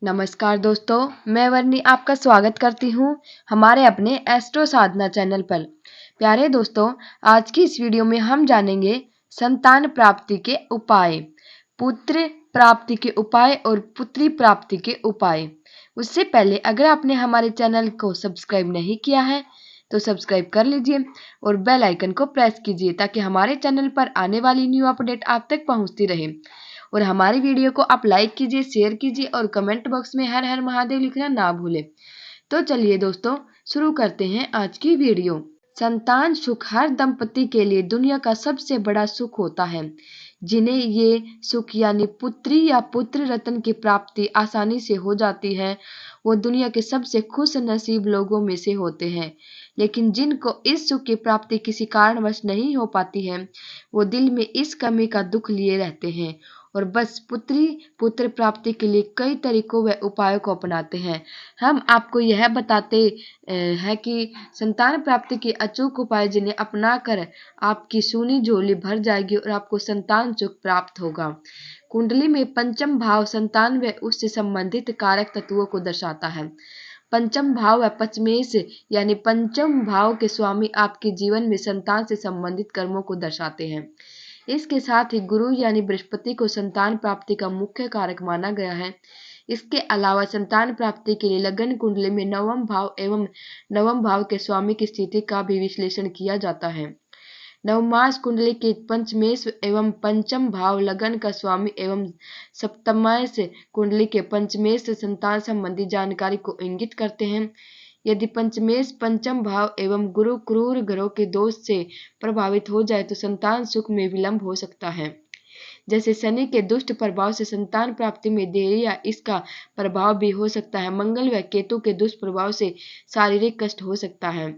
नमस्कार दोस्तों, मैं वर्णी आपका स्वागत करती हूँ हमारे अपने एस्ट्रो साधना चैनल पर। प्यारे दोस्तों, आज की इस वीडियो में हम जानेंगे संतान प्राप्ति के उपाय, पुत्र प्राप्ति के उपाय और पुत्री प्राप्ति के उपाय। उससे पहले अगर आपने हमारे चैनल को सब्सक्राइब नहीं किया है तो सब्सक्राइब कर लीजिए और बेल आइकन को प्रेस कीजिए ताकि हमारे चैनल पर आने वाली न्यू अपडेट आप तक पहुंचती रहे। और हमारी वीडियो को आप लाइक कीजिए, शेयर कीजिए और कमेंट बॉक्स में हर हर महादेव लिखना ना भूलें। तो चलिए दोस्तों, शुरू करते हैं आज की वीडियो। संतान सुख हर दंपति के लिए दुनिया का सबसे बड़ा सुख होता है। जिन्हें ये सुख यानी पुत्री या पुत्र रत्न की प्राप्ति आसानी से हो जाती है, वो दुनिया के सबसे खुश नसीब लोगों में से होते हैं। लेकिन जिनको इस सुख की प्राप्ति किसी कारणवश नहीं हो पाती है, वो दिल में इस कमी का दुख लिए रहते हैं और बस पुत्री पुत्र प्राप्ति के लिए कई तरीकों व उपायों को अपनाते हैं। हम आपको यह बताते हैं कि संतान प्राप्ति के अचूक उपाय जिन्हें अपनाकर आपकी सूनी झोली भर जाएगी और आपको संतान सुख प्राप्त होगा। कुंडली में पंचम भाव संतान व उससे संबंधित कारक तत्वों को दर्शाता है। पंचम भाव व पंचमेश यानी पंचम भाव के स्वामी आपके जीवन में संतान से संबंधित कर्मों को दर्शाते हैं। इसके साथ ही गुरु यानी बृहस्पति को संतान प्राप्ति का मुख्य कारक माना गया है। इसके अलावा संतान प्राप्ति के लिए लगन कुंडली में नवम भाव एवं नवम भाव के स्वामी की स्थिति का भी विश्लेषण किया जाता है। नवमास कुंडली के पंचमेश एवं पंचम भाव लगन का स्वामी एवं सप्तमास कुंडली के पंचमेश संतान संबंधी जानकारी को इंगित करते हैं। यदि पंचमेश पंचम भाव एवं गुरु क्रूर ग्रहों के दोष से प्रभावित हो जाए तो संतान सुख में विलंब हो सकता है। जैसे शनि के दुष्ट प्रभाव से संतान प्राप्ति में देरी या इसका प्रभाव भी हो सकता है। मंगल व केतु के दुष्प्रभाव से शारीरिक कष्ट हो सकता है।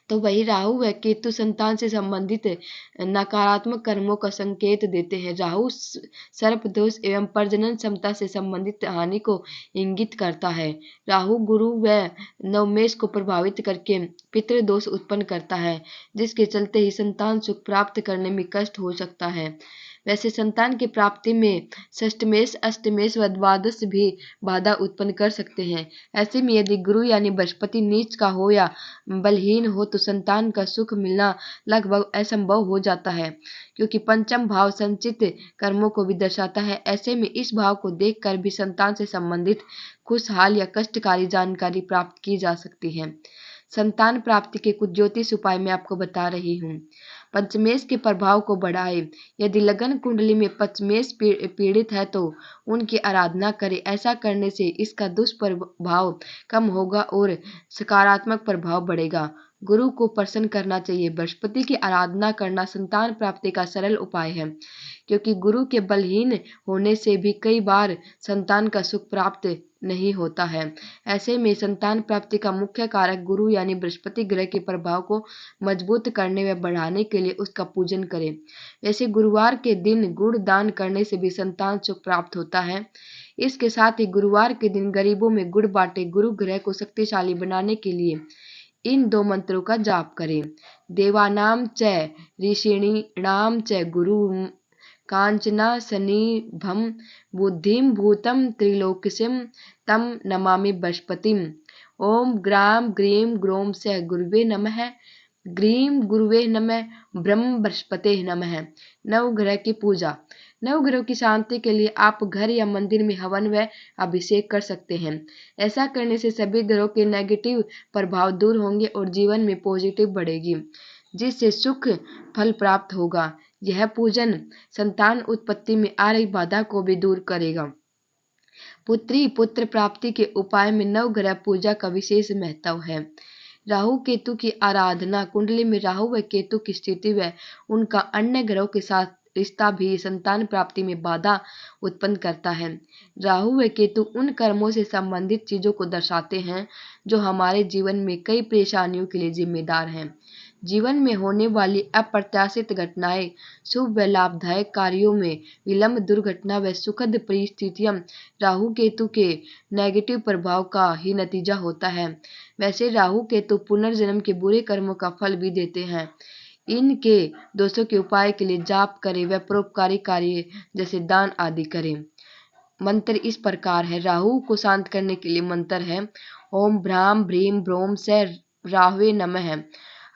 तो वही राहु व केतु संतान से संबंधित नकारात्मक कर्मों का संकेत देते हैं। राहु सर्प दोष एवं प्रजनन क्षमता से संबंधित हानि को इंगित करता है। राहु गुरु व नवमेश को प्रभावित करके पितृदोष उत्पन्न करता है, जिसके चलते ही संतान सुख प्राप्त करने में कष्ट हो सकता है। वैसे संतान की प्राप्ति में षष्टमेश अष्टमेश व द्वादश भी बाधा उत्पन्न कर सकते हैं। ऐसे में यदि गुरु यानी बृहस्पति नीच का हो या बलहीन हो तो संतान का सुख मिलना लगभग असंभव हो जाता है, क्योंकि पंचम भाव संचित कर्मों को भी दर्शाता है। ऐसे में इस भाव को देखकर भी संतान से संबंधित खुशहाल या कष्टकारी जानकारी प्राप्त की जा सकती है। संतान प्राप्ति के कुछ ज्योतिष उपाय मैं आपको बता रही हूँ। पंचमेश के प्रभाव को बढ़ाए। यदि लगन कुंडली में पंचमेश पीड़ित है तो उनकी आराधना करें। ऐसा करने से इसका दुष्प्रभाव कम होगा और सकारात्मक प्रभाव बढ़ेगा। गुरु को प्रसन्न करना चाहिए। बृहस्पति की आराधना करना संतान प्राप्ति का सरल उपाय है, क्योंकि गुरु के बलहीन होने से भी कई बार संतान का सुख प्राप्त नहीं होता है। ऐसे में संतान प्राप्ति का मुख्य कारक गुरु यानी बृहस्पति ग्रह के प्रभाव को मजबूत करने व बढ़ाने के लिए उसका पूजन करें। वैसे गुरुवार के दिन गुड़ दान करने से भी संतान सुख प्राप्त होता है। इसके साथ ही गुरुवार के दिन गरीबों में गुड़ बांटे। गुरु ग्रह को शक्तिशाली बनाने के लिए इन दो मंत्रों का जाप करें। देवानाम च ऋषीणाम च गुरु कांचना शनिभम बुद्धिम भूतम त्रिलोकसिम तम नमामि बृहस्पतिम। ओम ग्राम ग्रीम ग्रोम से गुरुवे नमः। ग्रीम गुरुवे नमः। ब्रह्म बृहस्पते नमः। नवग्रह की पूजा। नवग्रहों की शांति के लिए आप घर या मंदिर में हवन व अभिषेक कर सकते हैं। ऐसा करने से सभी ग्रहों के नेगेटिव प्रभाव दूर होंगे और जीवन में पॉजिटिव बढ़ेगी, जिससे सुख फल प्राप्त होगा। यह पूजन संतान उत्पत्ति में आ रही बाधा को भी दूर करेगा। पुत्री पुत्र प्राप्ति के उपाय में नवग्रह पूजा का विशेष महत्व है। राहु केतु की आराधना। कुंडली में राहु व केतु की स्थिति व उनका अन्य ग्रहों के साथ रिश्ता भी संतान प्राप्ति में बाधा उत्पन्न करता है। राहु व केतु उन कर्मों से संबंधित चीजों को दर्शाते हैं जो हमारे जीवन में कई परेशानियों के लिए जिम्मेदार हैं। जीवन में होने वाली अप्रत्याशित घटनाएं, शुभ व लाभदायक कार्यों में विलंब, दुर्घटना व सुखद परिस्थितियां राहु केतु के नेगेटिव प्रभाव का ही नतीजा होता है। वैसे राहु केतु पुनर्जन्म के बुरे कर्मों का फल भी देते हैं। इनके दोषों के उपाय के लिए जाप करें व परोपकारी कार्य जैसे दान आदि करें। मंत्र इस प्रकार है। राहु को शांत करने के लिए मंत्र है ओम भ्राम भ्रीम भ्रोम से राहुवे नमः।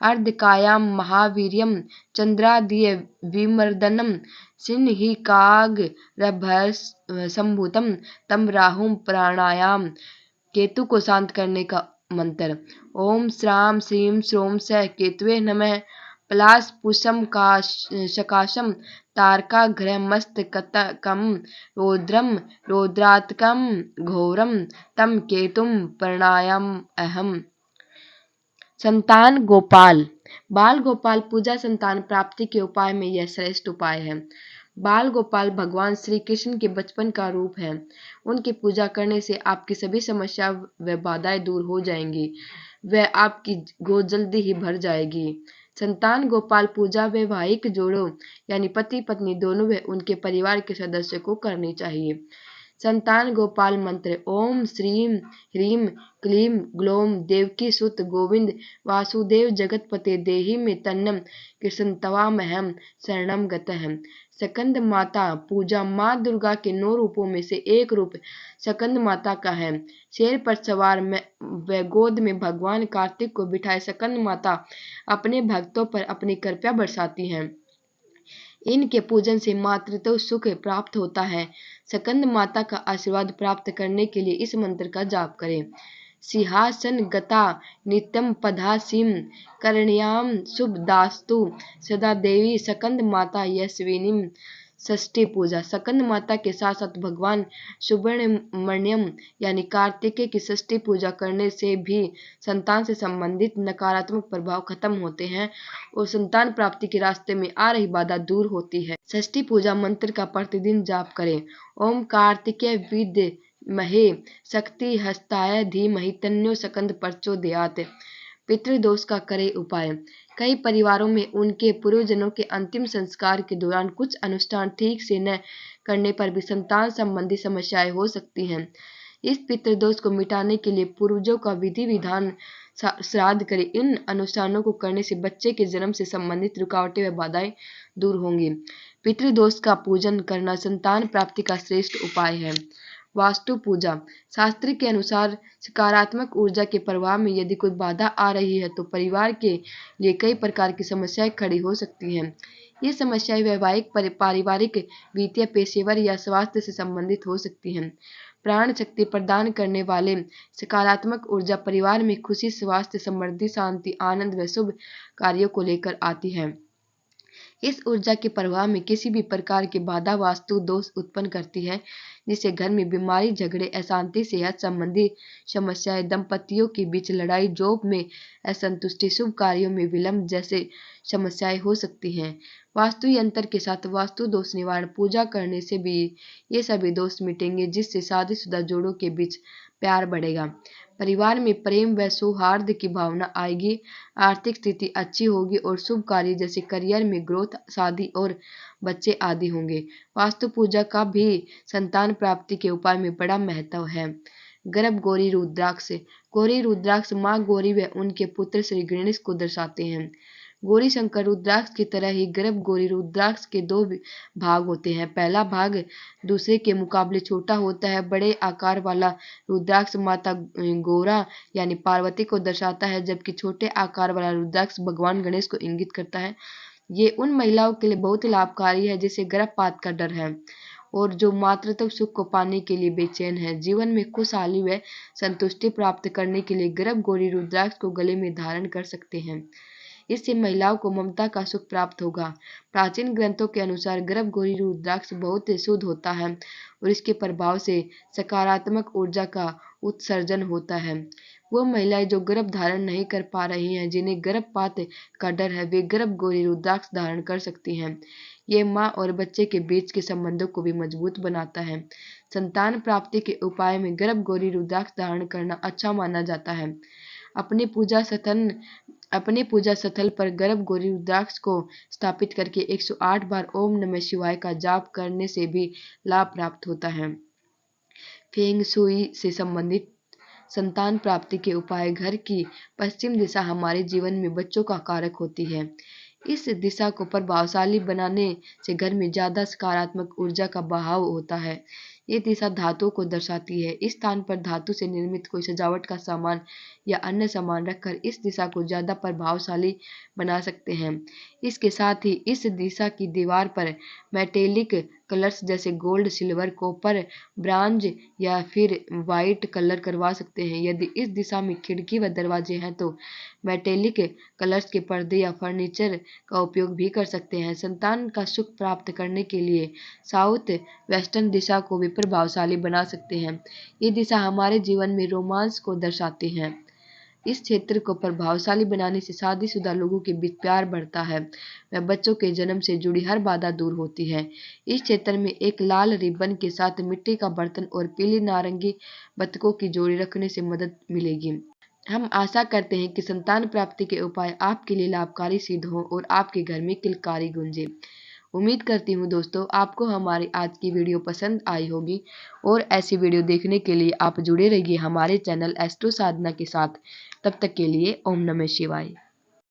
अर्धकायाम महावीर्यम चंद्रादिय विमर्दनम सिंहिकाग्रभस संभूतम तम राहुम प्राणायाम। केतु को शांत करने का मंत्र ओम श्राम श्रीम श्रोम स केतुवे नमः। प्लास पुषम सकाशम तारकाघ्रमस्तकम रौद्रम रौद्रात्मकं घोरम तम केतुम प्रणायाम अहम। संतान गोपाल बाल गोपाल पूजा संतान प्राप्ति के उपाय में यह श्रेष्ठ उपाय है। बाल गोपाल भगवान श्री कृष्ण के बचपन का रूप है। उनकी पूजा करने से आपकी सभी समस्या व बाधाएं दूर हो जाएंगी। वह आपकी गोद जल्दी ही भर जाएगी। संतान गोपाल पूजा वैवाहिक जोड़ों यानी पति पत्नी दोनों व उनके परिवार के सदस्यों को करनी चाहिए। संतान गोपाल मंत्र ओम श्रीम ह्रीम क्लीम ग्लौम देवकी सुत गोविंद वासुदेव जगतपते देहि में तन्नम कृष्णतवामहम शरणम गतः। स्कंद माता पूजा माँ दुर्गा के 9 रूपों में से एक रूप स्कंद माता का है। शेर पर सवार व गोद में भगवान कार्तिक को बिठाए स्कंद माता अपने भक्तों पर अपनी कृपा बरसाती हैं। इनके पूजन से मातृत्व सुख प्राप्त होता है। स्कंद माता का आशीर्वाद प्राप्त करने के लिए इस मंत्र का जाप करें। सिंहासन गता नित्यम पदासीम करण्याम शुभ दास्तु सदा देवी स्कंद माता यशस्विनीम। षष्ठी पूजा स्कंद माता के साथ साथ भगवान सुब्रमण्यम यानी कार्तिकेय की षष्ठी पूजा करने से भी संतान से संबंधित नकारात्मक प्रभाव खत्म होते हैं और संतान प्राप्ति के रास्ते में आ रही बाधा दूर होती है। षष्ठी पूजा मंत्र का प्रतिदिन जाप करें। ओम कार्तिकेय विद्महे शक्ति हस्ताय धीमहि तन्नो स्कंद प्रचोदयात्। पितृदोष का करे उपाय कई परिवारों में उनके पूर्वजनों के अंतिम संस्कार के दौरान कुछ अनुष्ठान ठीक से न करने पर भी संतान संबंधी समस्याएं हो सकती हैं। इस पितृदोष को मिटाने के लिए पूर्वजों का विधि विधान श्राद्ध करें। इन अनुष्ठानों को करने से बच्चे के जन्म से संबंधित रुकावटें व बाधाएं दूर होंगी। पितृदोष का पूजन करना संतान प्राप्ति का श्रेष्ठ उपाय है। वास्तु पूजा शास्त्र के अनुसार सकारात्मक ऊर्जा के प्रवाह में यदि कोई बाधा आ रही है तो परिवार के लिए कई प्रकार की समस्याएं खड़ी हो सकती हैं। ये समस्याएं वैवाहिक पारिवारिक वित्तीय पेशेवर या स्वास्थ्य से संबंधित हो सकती हैं। प्राण शक्ति प्रदान करने वाले सकारात्मक ऊर्जा परिवार में खुशी स्वास्थ्य समृद्धि शांति आनंद व शुभ कार्यों को लेकर आती है। इस ऊर्जा के प्रवाह में किसी भी प्रकार की बाधा वास्तु दोष उत्पन्न करती है जिससे घर में बीमारी झगड़े अशांति सेहत संबंधी समस्याएं दंपतियों के बीच लड़ाई जॉब में असंतुष्टि शुभ कार्यों में विलंब जैसे समस्याएं हो सकती हैं। वास्तु यंत्र के साथ वास्तु दोष निवारण पूजा करने से भी ये सभी दोष मिटेंगे जिससे शादीशुदा जोड़ों के बीच प्यार बढ़ेगा। परिवार में प्रेम व सौहार्द की भावना आएगी। आर्थिक स्थिति अच्छी होगी और शुभ कार्य जैसे करियर में ग्रोथ शादी और बच्चे आदि होंगे। वास्तु पूजा का भी संतान प्राप्ति के उपाय में बड़ा महत्व है। गर्भ गौरी रुद्राक्ष गौरी रुद्राक्ष माँ गौरी व उनके पुत्र श्री गणेश को दर्शाते हैं। गौरी शंकर रुद्राक्ष की तरह ही गर्भ गौरी रुद्राक्ष के 2 भाग होते हैं। पहला भाग दूसरे के मुकाबले छोटा होता है। बड़े आकार वाला रुद्राक्ष माता गौरा यानी पार्वती को दर्शाता है जबकि छोटे आकार वाला रुद्राक्ष भगवान गणेश को इंगित करता है। ये उन महिलाओं के लिए बहुत ही लाभकारी है जिसे गर्भपात का डर है और जो मातृत्व सुख को पाने के लिए बेचैन है। जीवन में खुशहाली व संतुष्टि प्राप्त करने के लिए गर्भ गौरी रुद्राक्ष को गले में धारण कर सकते हैं। इससे महिलाओं को ममता का सुख प्राप्त होगा। प्राचीन ग्रंथों के अनुसार गर्भ गौरी रुद्राक्ष बहुत शुद्ध होता है और इसके प्रभाव से सकारात्मक ऊर्जा का उत्सर्जन होता है। वो महिलाएं जो गर्भ धारण नहीं कर पा रही हैं जिन्हें गर्भपात का डर है वे गर्भ गौरी रुद्राक्ष धारण कर सकती हैं। ये माँ और बच्चे के बीच के संबंधों को भी मजबूत बनाता है। संतान प्राप्ति के उपाय में गर्भ गौरी रुद्राक्ष धारण करना अच्छा माना जाता है। अपने पूजा स्थल पर गर्भ गौरी रुद्राक्ष को स्थापित करके 108 बार ओम नमः शिवाय का जाप करने से भी लाभ प्राप्त होता है। फेंग शुई से संबंधित संतान प्राप्ति के उपाय घर की पश्चिम दिशा हमारे जीवन में बच्चों का कारक होती है। इस दिशा को प्रभावशाली बनाने से घर में ज्यादा सकारात्मक ऊर्जा का बहाव होता है। ये दिशा धातु को दर्शाती है। इस स्थान पर धातु से निर्मित कोई सजावट का सामान या अन्य सामान रखकर इस दिशा को ज़्यादा प्रभावशाली बना सकते हैं। इसके साथ ही इस दिशा की दीवार पर मेटेलिक कलर्स जैसे गोल्ड, सिल्वर, कॉपर, ब्रांज या फिर वाइट कलर करवा सकते हैं। यदि इस दिशा में खिड़की व दरवाजे हैं तो मेटेलिक कलर्स के पर्दे या फर्नीचर का उपयोग भी कर सकते हैं। संतान का सुख प्राप्त करने के लिए साउथ वेस्टर्न दिशा को भी प्रभावशाली बना सकते हैं। ये दिशा हमारे जीवन में रोमांस को दर्शाती है। इस क्षेत्र को प्रभावशाली बनाने से शादीशुदा लोगों के बीच प्यार बढ़ता है व बच्चों के जन्म से जुड़ी हर बाधा दूर होती है। इस क्षेत्र में एक लाल रिबन के साथ मिट्टी का बर्तन और पीली नारंगी बतखों की जोड़ी रखने से मदद मिलेगी। हम आशा करते हैं कि संतान प्राप्ति के उपाय आपके लिए लाभकारी सिद्ध हों और आपके घर में किलकारी गूंजे। उम्मीद करती हूँ दोस्तों आपको हमारी आज की वीडियो पसंद आई होगी और ऐसी वीडियो देखने के लिए आप जुड़े रहिए हमारे चैनल एस्ट्रो साधना के साथ। तब तक के लिए ओम नमः शिवाय।